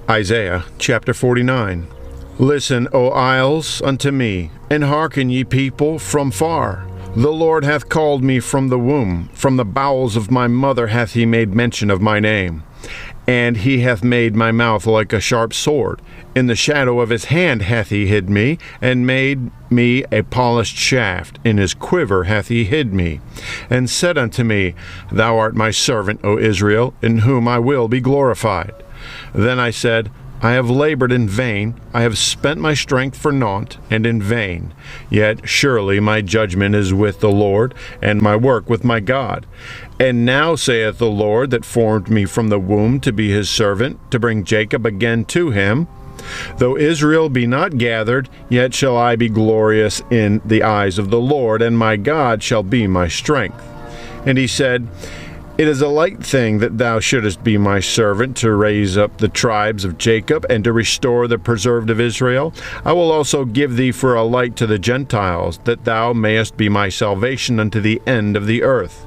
Isaiah chapter 49. Listen, O isles, unto me, and hearken, ye people, from far. The Lord hath called me from the womb, from the bowels of my mother hath he made mention of my name. And he hath made my mouth like a sharp sword. In the shadow of his hand hath he hid me, and made me a polished shaft. In his quiver hath he hid me, and said unto me, Thou art my servant, O Israel, in whom I will be glorified. Then I said, I have labored in vain, I have spent my strength for naught, and in vain. Yet surely my judgment is with the Lord, and my work with my God. And now saith the Lord that formed me from the womb to be his servant, to bring Jacob again to him. Though Israel be not gathered, yet shall I be glorious in the eyes of the Lord, and my God shall be my strength. And he said, It is a light thing that thou shouldest be my servant, to raise up the tribes of Jacob, and to restore the preserved of Israel. I will also give thee for a light to the Gentiles, that thou mayest be my salvation unto the end of the earth.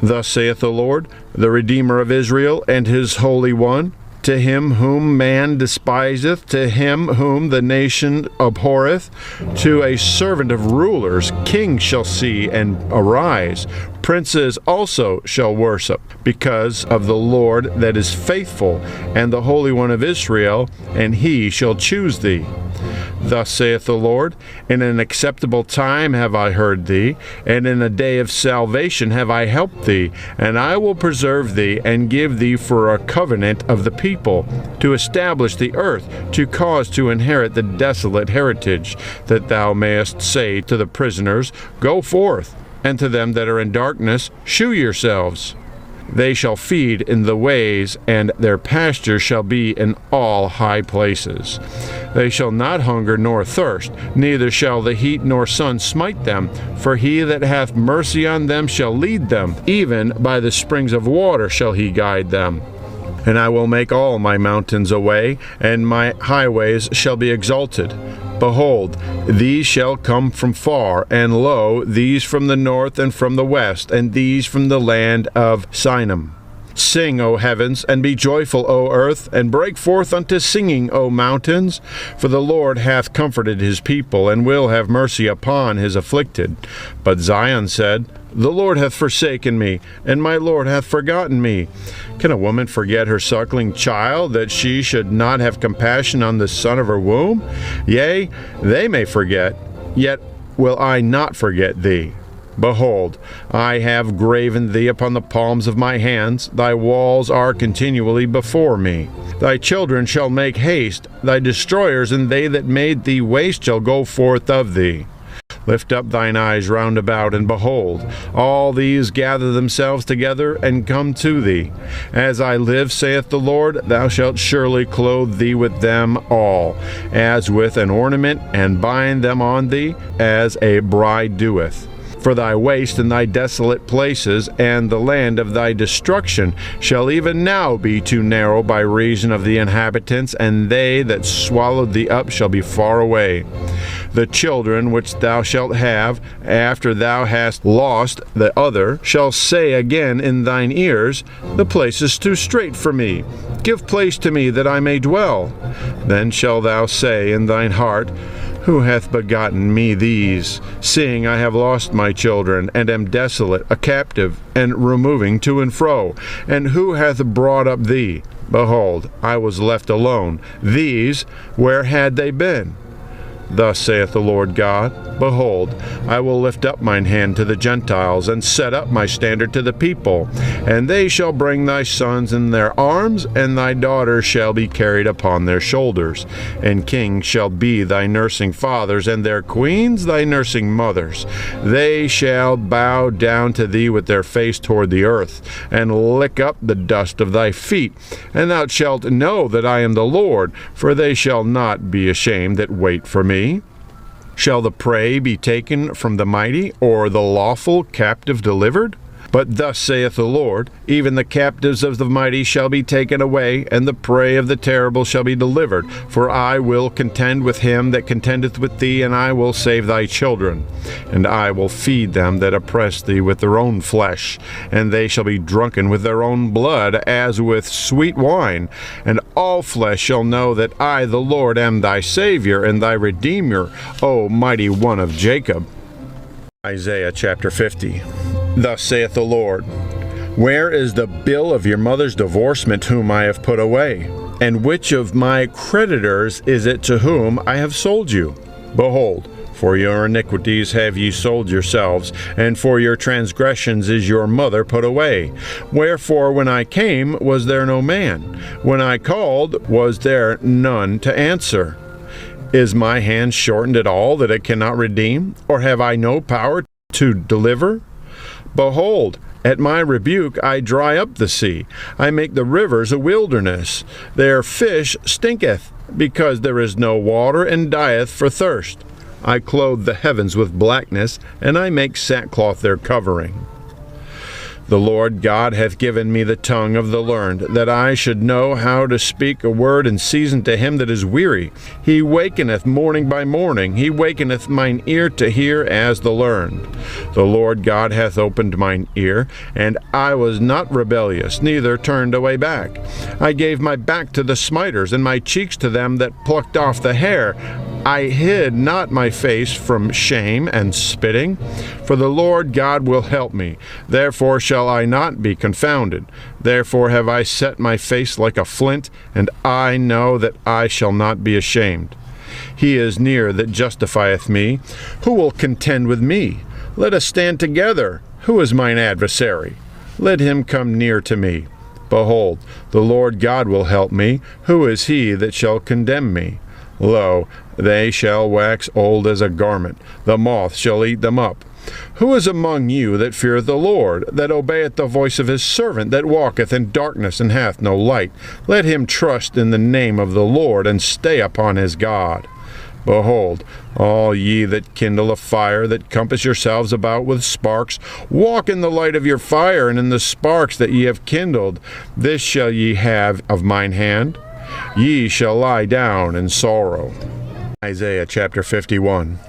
Thus saith the Lord, the Redeemer of Israel, and his Holy One, to him whom man despiseth, to him whom the nation abhorreth, to a servant of rulers, kings shall see and arise, princes also shall worship, because of the Lord that is faithful, and the Holy One of Israel, and he shall choose thee. Thus saith the Lord, In an acceptable time have I heard thee, and in a day of salvation have I helped thee, and I will preserve thee, and give thee for a covenant of the people, to establish the earth, to cause to inherit the desolate heritage, that thou mayest say to the prisoners, Go forth, and to them that are in darkness, Shew yourselves. They shall feed in the ways, and their pasture shall be in all high places. They shall not hunger nor thirst, neither shall the heat nor sun smite them. For he that hath mercy on them shall lead them, even by the springs of water shall he guide them. And I will make all my mountains a way, and my highways shall be exalted. Behold, these shall come from far, and lo, these from the north and from the west, and these from the land of Sinim. Sing, O heavens, and be joyful, O earth, and break forth unto singing, O mountains. For the Lord hath comforted his people, and will have mercy upon his afflicted. But Zion said, The Lord hath forsaken me, and my Lord hath forgotten me. Can a woman forget her suckling child, that she should not have compassion on the son of her womb? Yea, they may forget, yet will I not forget thee. Behold, I have graven thee upon the palms of my hands. Thy walls are continually before me. Thy children shall make haste. Thy destroyers and they that made thee waste shall go forth of thee. Lift up thine eyes round about, and behold, all these gather themselves together and come to thee. As I live, saith the Lord, thou shalt surely clothe thee with them all, as with an ornament, and bind them on thee, as a bride doeth. For thy waste and thy desolate places, and the land of thy destruction, shall even now be too narrow by reason of the inhabitants, and they that swallowed thee up shall be far away. The children which thou shalt have, after thou hast lost the other, shall say again in thine ears, The place is too strait for me. Give place to me that I may dwell. Then shalt thou say in thine heart, Who hath begotten me these, seeing I have lost my children, and am desolate, a captive, and removing to and fro? And who hath brought up thee? Behold, I was left alone. These, where had they been? Thus saith the Lord God, Behold, I will lift up mine hand to the Gentiles, and set up my standard to the people. And they shall bring thy sons in their arms, and thy daughters shall be carried upon their shoulders. And kings shall be thy nursing fathers, and their queens thy nursing mothers. They shall bow down to thee with their face toward the earth, and lick up the dust of thy feet. And thou shalt know that I am the Lord, for they shall not be ashamed that wait for me. Shall the prey be taken from the mighty, or the lawful captive delivered? But thus saith the Lord, even the captives of the mighty shall be taken away, and the prey of the terrible shall be delivered. For I will contend with him that contendeth with thee, and I will save thy children. And I will feed them that oppress thee with their own flesh, and they shall be drunken with their own blood, as with sweet wine. And all flesh shall know that I, the Lord, am thy Savior and thy Redeemer, O mighty one of Jacob. Isaiah chapter 50. Thus saith the Lord, Where is the bill of your mother's divorcement whom I have put away? And which of my creditors is it to whom I have sold you? Behold, for your iniquities have ye sold yourselves, and for your transgressions is your mother put away. Wherefore when I came, was there no man? When I called, was there none to answer? Is my hand shortened at all that it cannot redeem? Or have I no power to deliver? Behold, at my rebuke I dry up the sea. I make the rivers a wilderness. Their fish stinketh, because there is no water, and dieth for thirst. I clothe the heavens with blackness, and I make sackcloth their covering. The Lord God hath given me the tongue of the learned, that I should know how to speak a word in season to him that is weary. He wakeneth morning by morning. He wakeneth mine ear to hear as the learned. The Lord God hath opened mine ear, and I was not rebellious, neither turned away back. I gave my back to the smiters, and my cheeks to them that plucked off the hair. I hid not my face from shame and spitting, for the Lord God will help me. Therefore shall I not be confounded. Therefore have I set my face like a flint, and I know that I shall not be ashamed. He is near that justifieth me. Who will contend with me? Let us stand together. Who is mine adversary? Let him come near to me. Behold, the Lord God will help me. Who is he that shall condemn me? Lo, they shall wax old as a garment. The moth shall eat them up. Who is among you that feareth the Lord, that obeyeth the voice of his servant, that walketh in darkness and hath no light? Let him trust in the name of the Lord, and stay upon his God. Behold, all ye that kindle a fire, that compass yourselves about with sparks, walk in the light of your fire, and in the sparks that ye have kindled. This shall ye have of mine hand. Ye shall lie down in sorrow. Isaiah chapter 51.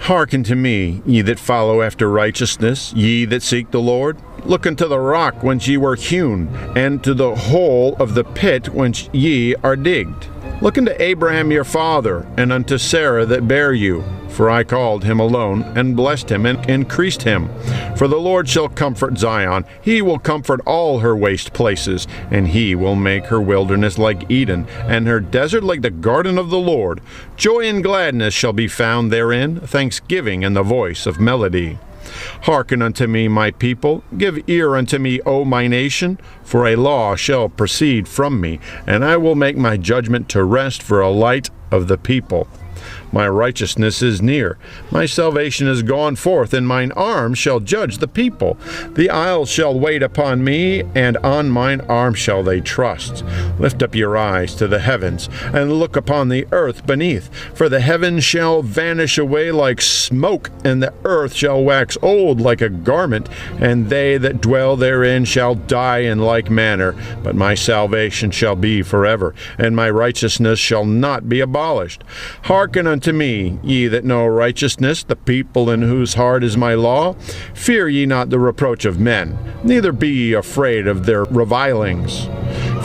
Hearken to me, ye that follow after righteousness, ye that seek the Lord. Look unto the rock whence ye were hewn, and to the hole of the pit whence ye are digged. Look unto Abraham your father, and unto Sarah that bare you. For I called him alone, and blessed him, and increased him. For the Lord shall comfort Zion. He will comfort all her waste places, and he will make her wilderness like Eden, and her desert like the garden of the Lord. Joy and gladness shall be found therein, thanksgiving and the voice of melody. Hearken unto me, my people. Give ear unto me, O my nation. For a law shall proceed from me, and I will make my judgment to rest for a light of the people. My righteousness is near. My salvation is gone forth, and mine arm shall judge the people. The isles shall wait upon me, and on mine arm shall they trust. Lift up your eyes to the heavens, and look upon the earth beneath. For the heavens shall vanish away like smoke, and the earth shall wax old like a garment, and they that dwell therein shall die in like manner. But my salvation shall be forever, and my righteousness shall not be abolished. Hearken unto me, ye that know righteousness, the people in whose heart is my law. Fear ye not the reproach of men, neither be ye afraid of their revilings.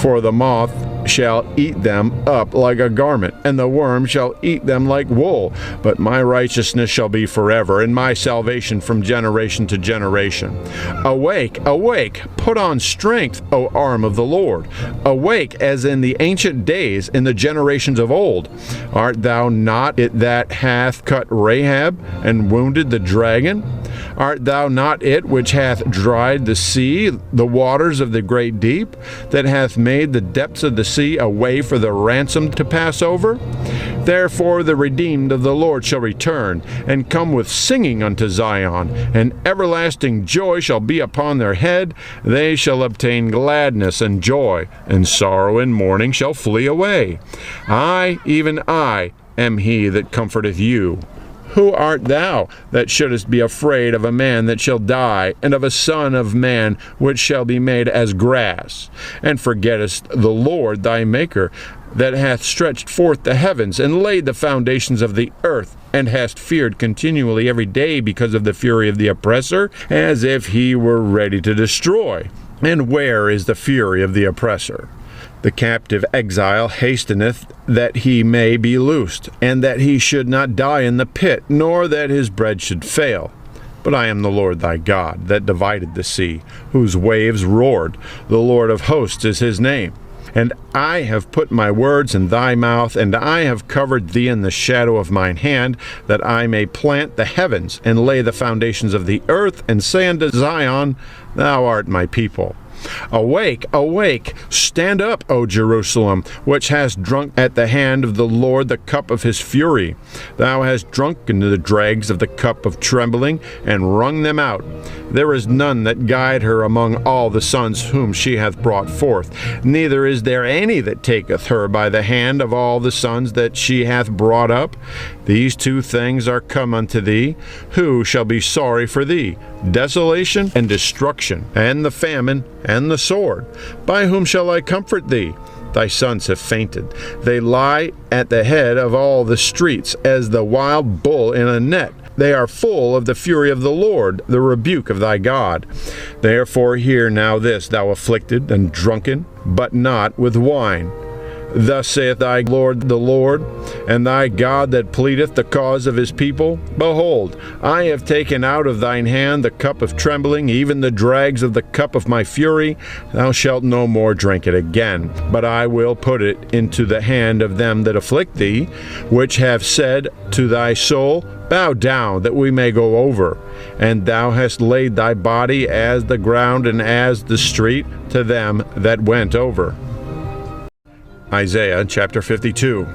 For the moth shall eat them up like a garment, and the worm shall eat them like wool. But my righteousness shall be forever, and my salvation from generation to generation. Awake, awake, put on strength, O arm of the Lord. Awake, as in the ancient days, in the generations of old. Art thou not it that hath cut Rahab, and wounded the dragon? Art thou not it which hath dried the sea, the waters of the great deep, that hath made the depths of the sea a way for the ransomed to pass over? Therefore the redeemed of the Lord shall return, and come with singing unto Zion, and everlasting joy shall be upon their head. They shall obtain gladness and joy, and sorrow and mourning shall flee away. I, even I, am he that comforteth you. Who art thou that shouldest be afraid of a man that shall die, and of a son of man which shall be made as grass? And forgettest the Lord thy Maker, that hath stretched forth the heavens, and laid the foundations of the earth, and hast feared continually every day because of the fury of the oppressor, as if he were ready to destroy. And where is the fury of the oppressor? The captive exile hasteneth that he may be loosed, and that he should not die in the pit, nor that his bread should fail. But I am the Lord thy God, that divided the sea, whose waves roared. The Lord of hosts is his name. And I have put my words in thy mouth, and I have covered thee in the shadow of mine hand, that I may plant the heavens, and lay the foundations of the earth, and say unto Zion, Thou art my people. Awake, awake, stand up, O Jerusalem, which hast drunk at the hand of the Lord the cup of his fury. Thou hast drunken the dregs of the cup of trembling, and wrung them out. There is none that guide her among all the sons whom she hath brought forth, neither is there any that taketh her by the hand of all the sons that she hath brought up. These two things are come unto thee. Who shall be sorry for thee? Desolation and destruction, and the famine, and the sword. By whom shall I comfort thee? Thy sons have fainted. They lie at the head of all the streets, as the wild bull in a net. They are full of the fury of the Lord, the rebuke of thy God. Therefore hear now this, thou afflicted and drunken, but not with wine. Thus saith thy Lord the Lord, and thy God that pleadeth the cause of his people. Behold, I have taken out of thine hand the cup of trembling, even the dregs of the cup of my fury. Thou shalt no more drink it again, but I will put it into the hand of them that afflict thee, which have said to thy soul, Bow down, that we may go over. And thou hast laid thy body as the ground and as the street to them that went over. Isaiah chapter 52.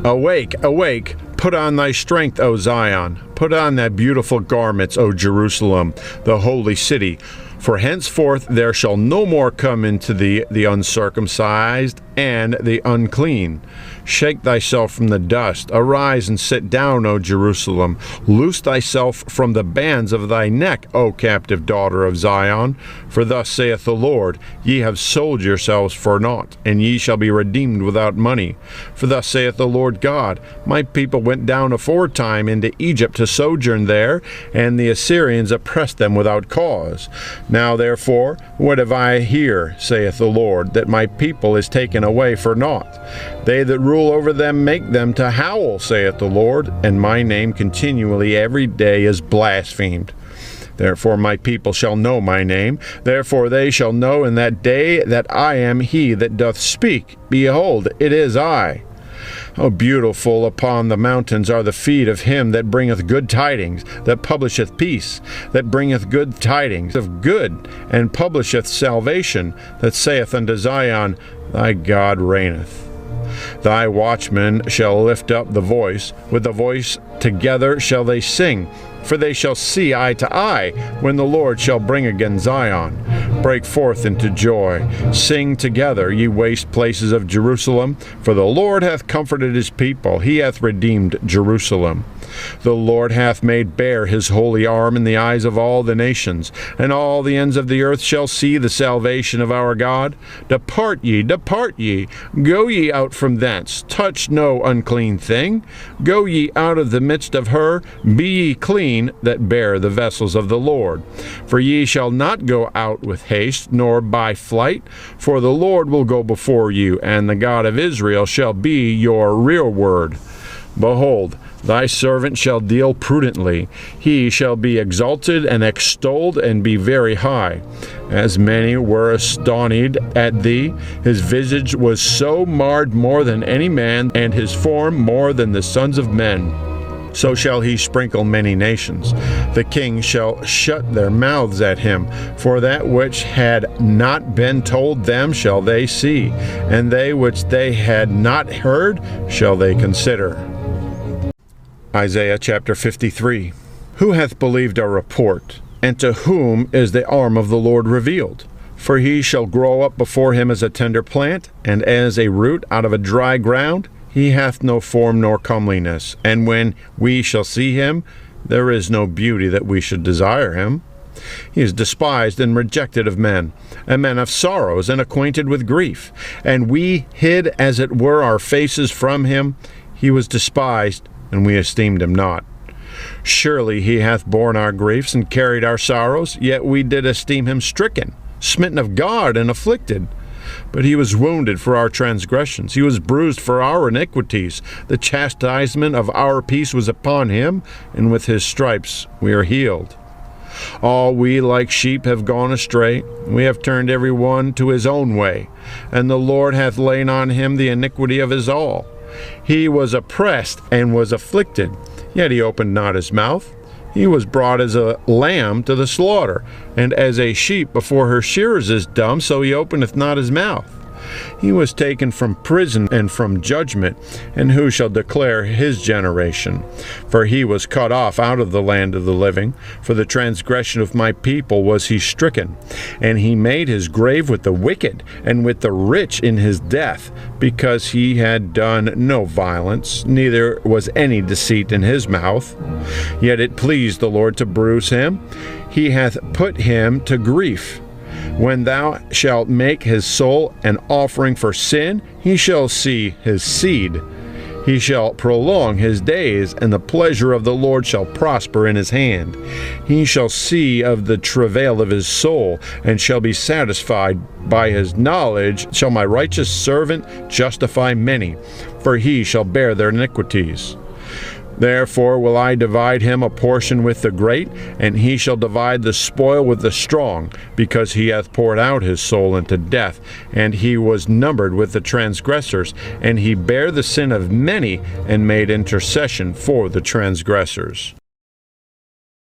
Awake, awake, put on thy strength, O Zion. Put on thy beautiful garments, O Jerusalem, the holy city. For henceforth there shall no more come into thee the uncircumcised and the unclean. Shake thyself from the dust. Arise and sit down, O Jerusalem. Loose thyself from the bands of thy neck, O captive daughter of Zion. For thus saith the Lord, Ye have sold yourselves for naught, and ye shall be redeemed without money. For thus saith the Lord God, My people went down aforetime into Egypt to sojourn there, and the Assyrians oppressed them without cause. Now therefore, what have I here, saith the Lord, that my people is taken away for naught? They that rule over them make them to howl, saith the Lord, and my name continually every day is blasphemed. Therefore my people shall know my name. Therefore they shall know in that day that I am he that doth speak. Behold, it is I. How beautiful upon the mountains are the feet of him that bringeth good tidings, that publisheth peace, that bringeth good tidings of good, and publisheth salvation, that saith unto Zion, Thy God reigneth. Thy watchmen shall lift up the voice, with the voice together shall they sing, for they shall see eye to eye, when the Lord shall bring again Zion. Break forth into joy. Sing together, ye waste places of Jerusalem, for the Lord hath comforted his people, he hath redeemed Jerusalem. The Lord hath made bare his holy arm in the eyes of all the nations, and all the ends of the earth shall see the salvation of our God. Depart ye, go ye out from thence, touch no unclean thing. Go ye out of the midst of her, be ye clean that bear the vessels of the Lord. For ye shall not go out with haste, nor by flight, for the Lord will go before you, and the God of Israel shall be your rearward. Behold, thy servant shall deal prudently. He shall be exalted and extolled and be very high. As many were astonied at thee, his visage was so marred more than any man, and his form more than the sons of men. So shall he sprinkle many nations. The kings shall shut their mouths at him, for that which had not been told them shall they see, and they which they had not heard shall they consider. Isaiah chapter 53. Who hath believed our report, and to whom is the arm of the Lord revealed? For he shall grow up before him as a tender plant, and as a root out of a dry ground. He hath no form nor comeliness, and when we shall see him, there is no beauty that we should desire him. He is despised and rejected of men, a man of sorrows and acquainted with grief. And we hid as it were our faces from him. He was despised, and we esteemed him not. Surely he hath borne our griefs and carried our sorrows, yet we did esteem him stricken, smitten of God, and afflicted. But he was wounded for our transgressions, he was bruised for our iniquities. The chastisement of our peace was upon him, and with his stripes we are healed. All we like sheep have gone astray, we have turned every one to his own way, and the Lord hath laid on him the iniquity of us all. He was oppressed and was afflicted, yet he opened not his mouth. He was brought as a lamb to the slaughter, and as a sheep before her shearers is dumb, so he openeth not his mouth. He was taken from prison and from judgment, and who shall declare his generation? For he was cut off out of the land of the living. For the transgression of my people was he stricken. And he made his grave with the wicked, and with the rich in his death, because he had done no violence, neither was any deceit in his mouth. Yet it pleased the Lord to bruise him. He hath put him to grief. When thou shalt make his soul an offering for sin, he shall see his seed. He shall prolong his days, and the pleasure of the Lord shall prosper in his hand. He shall see of the travail of his soul, and shall be satisfied. By his knowledge shall my righteous servant justify many, for he shall bear their iniquities. Therefore will I divide him a portion with the great, and he shall divide the spoil with the strong, because he hath poured out his soul into death, and he was numbered with the transgressors, and he bare the sin of many, and made intercession for the transgressors.